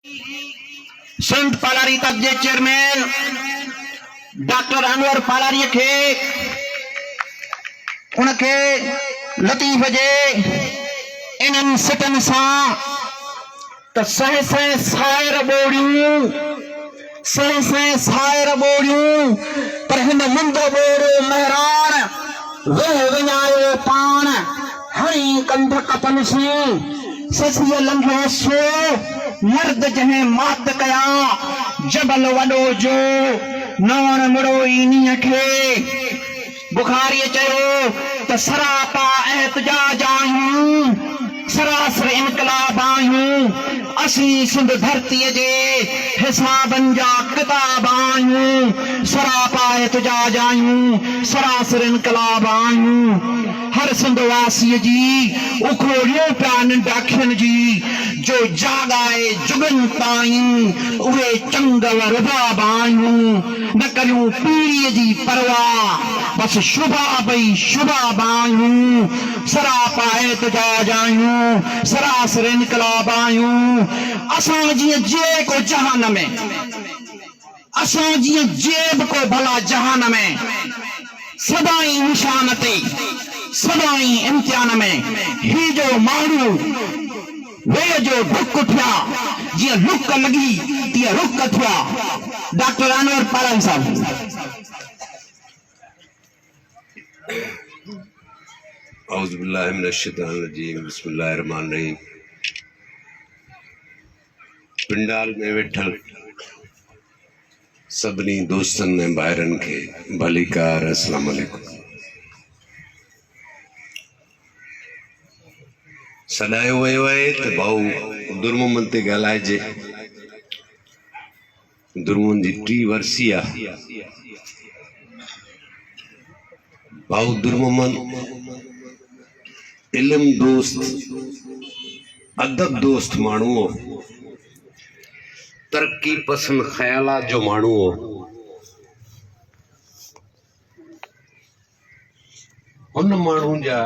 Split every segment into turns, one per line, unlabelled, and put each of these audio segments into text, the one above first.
संत पालारी तक जे chairman doctor अनवर पालारी खे उनके लतीफ़ जे इन्हनि सिटनि सां त सह सायर ॿोड़ियूं सायर ॿोड़ियूं पर हिन मुंदो ॿोड़ो महरान वेह विञायो पाण हणी कंध कपन से ससीअ लंघियो सो मर्द जंहिं मात कया जबल वॾो जो नवण मुड़ो इन्हीअ खे बुखारीअ चयो त सरापा एहतजाज आहियूं सरासर इनकलाब आहियूं असीं सिंध धरतीअ जे हिसाबनि जा किताब आहियूं सरापा एहतजाज आहियूं सरासर इनकलाब आहियूं हर सिंध वासीअ जी उखोड़ियूं पिया निंड अखियुनि जी जो जाॻाए जुगनि ताईं उहे चंगव रुबाब आहियूं न करियूं पीढ़ीअ जी परवाह बसि शुभा भई शुभा आहियूं सरापा एहतजाज आहियूं सरासर इनकलाब आहियूं असां जीअं जेको जहान में असां जीअं जेब को भला जहान में सदाई निशान ते सदाई इम्तिहान में ही जो माण्हू वे जो डुक थिया जीअं लुक लगी तीअं रुक थिया डॉक्टर अनवर पालारी साहब
औज़ुबिल्लाहि मिनश्शैतानिर्रजीम बिस्मिल्लाहिर्रहमानिर्रहीम। पिंडाल में वेठल सभिनी दोस्तनि ऐं भाइरनि खे भलीकार अस्सलाम वालेकुम। सॾायो वियो आहे त भाऊ दुर्मुमन ते ॻाल्हाइजे। दुर्मुमन जी 3 वर्सी आहे। भाऊ दुर्मुमन इल्म दोस्त अदब दोस्त माण्हू हो तरक्की पसंद ख्यालात जो माण्हू हो उन माण्हू जा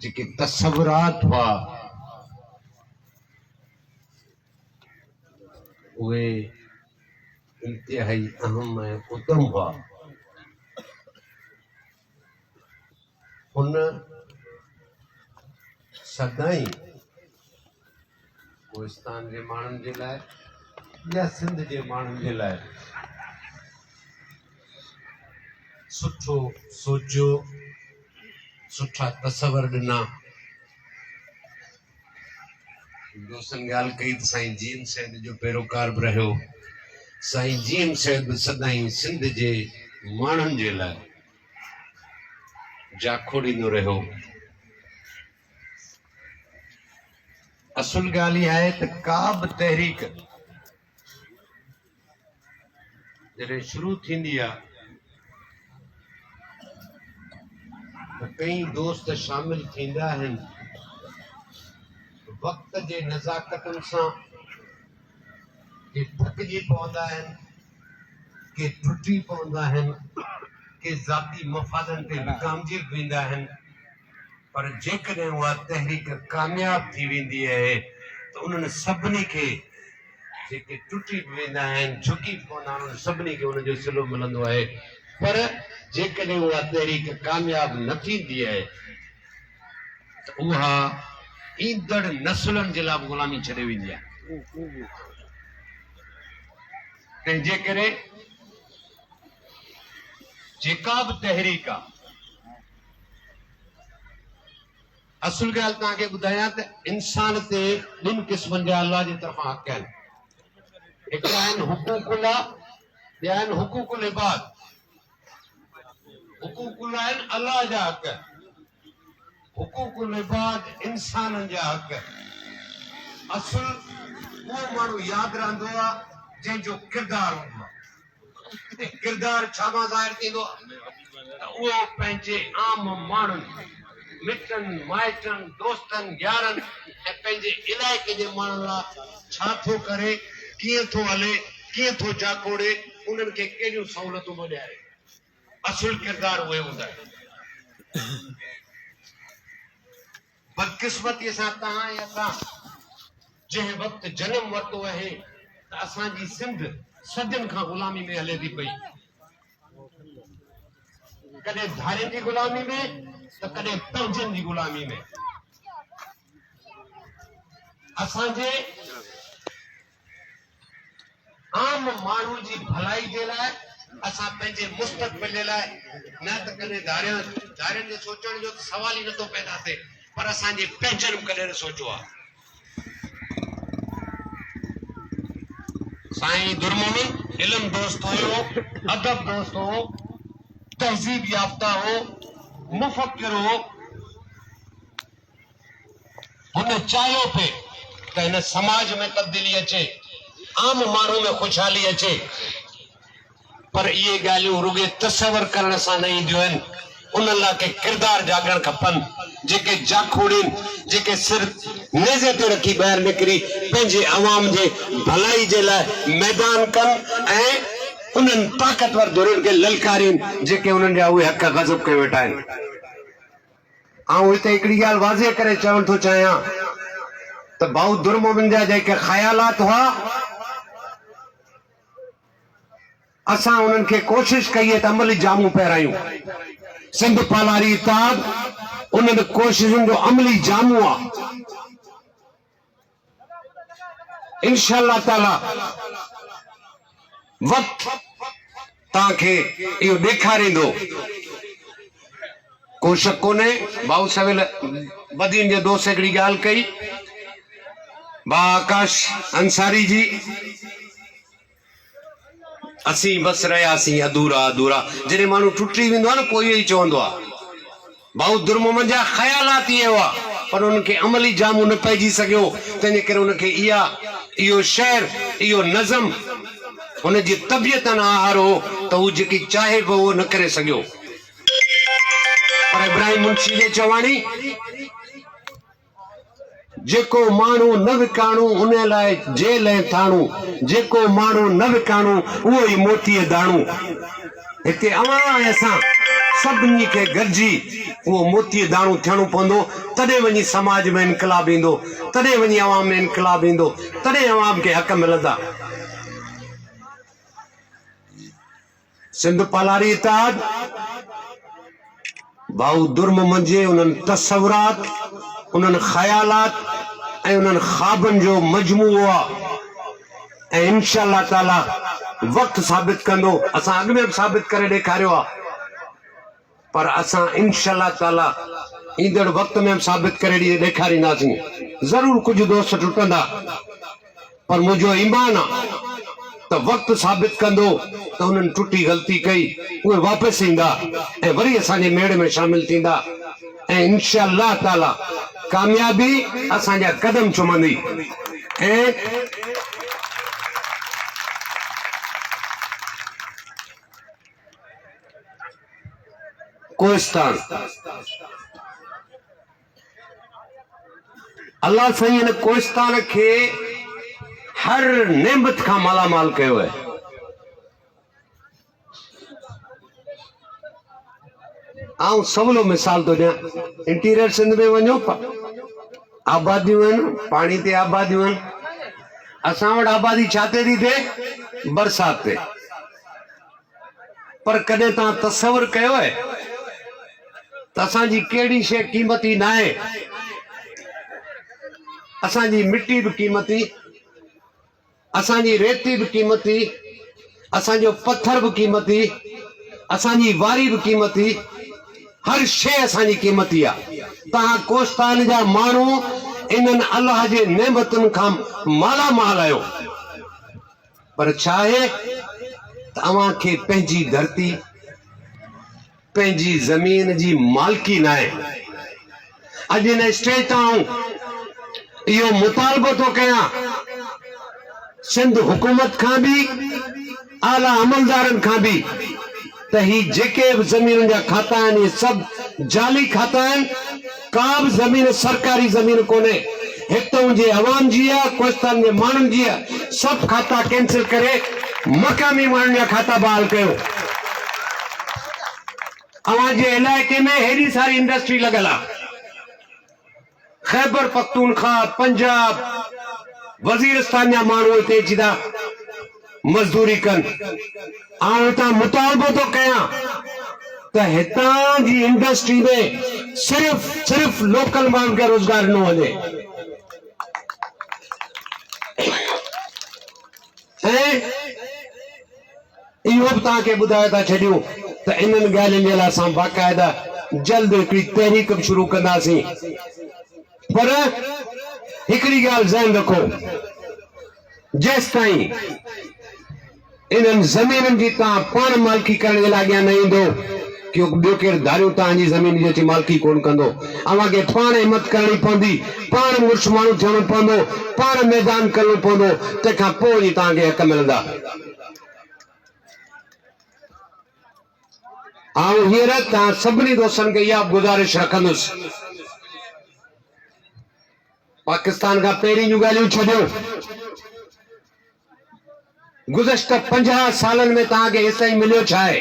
जेके तसवुरात हुआ उहे इंतिहाई अहम ऐं उत्तम हुआ। उन सदाई कोहिस्तान जे माण्हुनि जे लाइ या सिंध जे माण्हुनि जे लाइ सुठो सोचियो सुठा तसवर ॾिना। दोस्तनि ॻाल्हि कई त साईं जीम सैद जो पैरोकार बि रहियो। साईं जीम सैद बि सदाई सिंध जे माण्हुनि जे लाइ जाखोड़ींदो रहियो। असुल ॻाल्हि इहा आहे त का बि तहरीक जॾहिं शुरू थींदी आहे त कई दोस्त शामिल थींदा आहिनि वक़्त जे नज़ाकतनि सां के थकिजी पवंदा आहिनि के टुटी पवंदा आहिनि के ज़ाती मफ़ादनि ते विकामजी वेंदा आहिनि पर जेकॾहिं उहा तहरीक कामयाब थी वेंदी आहे त उन्हनि सभिनी खे जेके टुटी वेंदा आहिनि झुकी पवंदा आहिनि उन्हनि सभिनी खे उनजो सिलो मिलंदो आहे। पर जेकॾहिं उहा तहरीक कामयाब न थींदी आहे त उहा ईंदड़ नसुलनि जे लाइ ग़ुलामी छॾे वेंदी आहे। तंहिंजे करे जेका बि तहरीक आहे असुल ॻाल्हि तव्हांखे ॿुधायां त इंसान ते 2 क़िस्मनि जा अलाह जी तरफ़ां हक़ आहिनि। हिकिड़ा आहिनि हुकूकुल्लाह ॿिया आहिनि हुकूकुल इबाद। हुकूकुल आहिनि अलाह जा हक़ हुकूकुल इबाद इंसाननि जा हक़। असुल उहो माण्हू यादि रहंदो आहे जंहिंजो किरदारु हूंदो आहे। किरदारु छा मां ज़ाहिर थींदो त उहो पंहिंजे आम माण्हुनि मिटनि माइटनि दोस्तनि यारनि ऐं पंहिंजे इलाइक़े जे माण्हुनि लाइ छा थो करे कीअं थो हले कीअं थो जाकोड़े उन्हनि खे कहिड़ियूं सहूलियतूं थो ॾियारे। असुल किरदारु उहे हूंदा आहिनि। बदकिस्मतीअ सां तव्हां या तव्हां जंहिं वक़्तु जनम वरितो आहे त असांजी सिंध सदियुनि खां ग़ुलामी में हले थी पई, कॾहिं धारियुनि जी ग़ुलामी में त कॾहिं पंहिंजनि जी ग़ुलामी में। असांजे आम माण्हू जी भलाई जे लाइ, असां पंहिंजे मुस्तक़बिल जे लाइ न त कॾहिं धारियुनि जे सोचण जो सवाल ई नथो पैदा थिए, पर असांजे पंहिंजनि कॾहिं न सोचियो आहे। साईं दुर्मोमिन इल्म दोस्त हुयो, अदब दोस्त हो, तहज़ीब याफ्ता हो, मुफ़क्किर हो। हुन चाहियो पे त हिन समाज में तब्दीली अचे, आम माण्हू में खुशहाली अचे, पर इहे ॻाल्हियूं रुॻे तसवर करण सां न ईंदियूं आहिनि। उन लाइ के किरदार जागण खपनि, जेके जाखोड़ीनि, जेके सिर नेज़े ते रखी ॿाहिरि निकिरी पंहिंजे अवाम जे भलाई जे लाइ मैदान कनि ऐं उन्हनि ताक़तवर धुरियुनि खे ललकारीनि जेके उन्हनि जा उहे हक़ ग़ज़ब करे वेठा आहिनि। ऐं हिते हिकिड़ी ॻाल्हि वाज़े करे चवणु थो चाहियां त भाऊ दुर्मोमिन जा जेके ख़यालात हुआ, असां उन्हनि खे कोशिश कई त अमली जामू पहिरायूं। सिंध पालारी इत्तेहाद उन्हनि कोशिशुनि जो अमली जामू आहे। इंशाअल्लाह ताला वक़्तु तव्हांखे इहो ॾेखारींदो, को शक कोन्हे। भाऊ सवेल बदीन जे दोस्त हिकिड़ी ॻाल्हि कई, बा आकाश अंसारी जी, असीं बसि रहियासीं अधूरा अधूरा। जॾहिं माण्हू टुटी वेंदो आहे न, पोइ इहो ई चवंदो आहे। भाऊ दुर्मोमिन जा ख़यालात इहे हुआ, पर उनखे अमली जामू न पइजी सघियो, तंहिंजे करे उनखे इहो शेर, इहो नज़म उनजी तबियत न आहार हो त हू जेकी चाहे पियो उहो न करे सघियो। पर इब्राहिम मुंशी जे चवाणी, जेको माण्हू न विकाणू उन लाइ जेल ऐं थाणू, जेको माण्हू न विकाणू उहो ई मोतीअ दाणू। हिते अवां ऐं असां सभिनी खे गॾिजी उहो मोतीअ दाणू थियणो पवंदो, तॾहिं वञी समाज में इनकलाब ईंदो, तॾहिं वञी अवाम में इनकलाब ईंदो, तॾहिं अवाम खे हक़ मिलंदा। सिंध पालारी इत्तेहाद भाऊ दुर्मोमिन जे उन्हनि तसवुरात, उन्हनि ख़यालात ऐं उन्हनि ख़्वाबनि जो मजमूओ आहे। ऐं इंशाअल्लाह ताला वक़्तु साबित कंदो, असां अॻु में बि साबित करे ॾेखारियो आहे, पर असां इंशाअल्लाह ताला ईंदड़ वक़्त में बि साबित करे ॾेखारींदासीं। ज़रूर कुझु दोस्त टुटंदा, पर मुंहिंजो ईमान आहे त वक़्तु साबित कंदो त हुननि टुटी ग़लती कई, उहे वापसि ईंदा ऐं वरी असांजे मेड़ में शामिल थींदा। ऐं इंशाअल्लाह ताला कामयाबी असांजा कदम चुमंदी। ऐं कोहिस्तान, अल्लाह साईं हिन कोहिस्तान खे हर नेमत खां मालामाल कयो आहे। आऊं सवलो मिसाल थो ॾियां, इंटीरियर सिंध में वञो, आबादियूं आहिनि, पाणी ते आबादियूं आहिनि। असां वटि आबादी छा ते थी थिए? बरसात ते। पर कॾहिं तव्हां तसवुर कयो आहे त असांजी कहिड़ी शइ क़ीमती न आहे? असांजी मिट्टी बि क़ीमती, असांजी रेती बि क़ीमती, असांजो पत्थर बि क़ीमती, असांजी वारी बि क़ीमती, हर शइ असांजी क़ीमती आहे। तव्हां कोहिस्तान जा माण्हू इन्हनि अलाह जे नेमतुनि खां मालामाल आहियो, पर छा आहे त अव्हां खे पंहिंजी धरती, पंहिंजी ज़मीन जी मालिकी न आहे। अॼु हिन स्टेज तां इहो मुतालबो थो कयां सिंध हुकूमत खां बि, आला अमलदारनि खां बि, त ही जेके बि ज़मीन जा खाता आहिनि, इहे सभु जाली खाता आहिनि। का बि ज़मीन सरकारी ज़मीन कोन्हे। हितां जे अवाम जी आहे, कोहिस्तान जे माण्हुनि जी आहे। सभु खाता कैंसिल करे मक़ामी माण्हुनि जा खाता बहाल कयो। अवां जे इलाइक़े में हेॾी सारी इंडस्ट्री लॻल आहे। खैबर पख्तूनख्वा, पंजाब, वजीरस्तान जा माण्हू हिते अची था मज़दूरी कनि। आउं हितां मुतालबो थो कयां त हितां जी इंडस्ट्री में सिर्फ लोकल माण्हुनि खे रोज़गार न वञे। ऐं इहो बि तव्हांखे ॿुधाए था छॾियूं त इन्हनि ॻाल्हियुनि जे लाइ असां बाक़ाइदा जल्द हिकिड़ी तहरीक बि शुरू कंदासीं। पर हिकिड़ी ॻाल्हि ज़हन रखो, जेसि ताईं इन्हनि ज़मीननि जी तव्हां पाण मालिकी करण जे लाइ अॻियां न ईंदो, ॿियो केरु धारियूं तव्हांजी ज़मीन जी अची मालिकी कोन कंदो। अव्हांखे पाण हिमत करणी पवंदी, पाण मुड़ुस माण्हू थियणो पवंदो, पाण मैदान करणो पवंदो, तंहिंखां पोइ ई तव्हांखे हक़ मिलंदा। आउं हींअर तव्हां सभिनी दोस्तनि खे इहा गुज़ारिश रखंदुसि, पाकिस्तान खां पहिरीं जूं ॻाल्हियूं छॾियो, गुज़श्ता 50 सालनि में तव्हांखे हिस्से मिलियो छा आहे?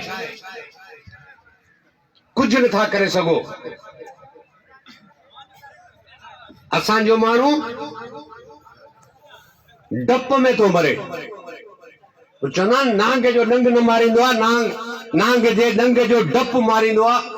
कुझु नथा करे सघो। असांजो माण्हू डप में थो मरे। चवंदा आहिनि नांग जो डंग न मारींदो आहे, नांग जे डंग जो डप मारींदो आहे।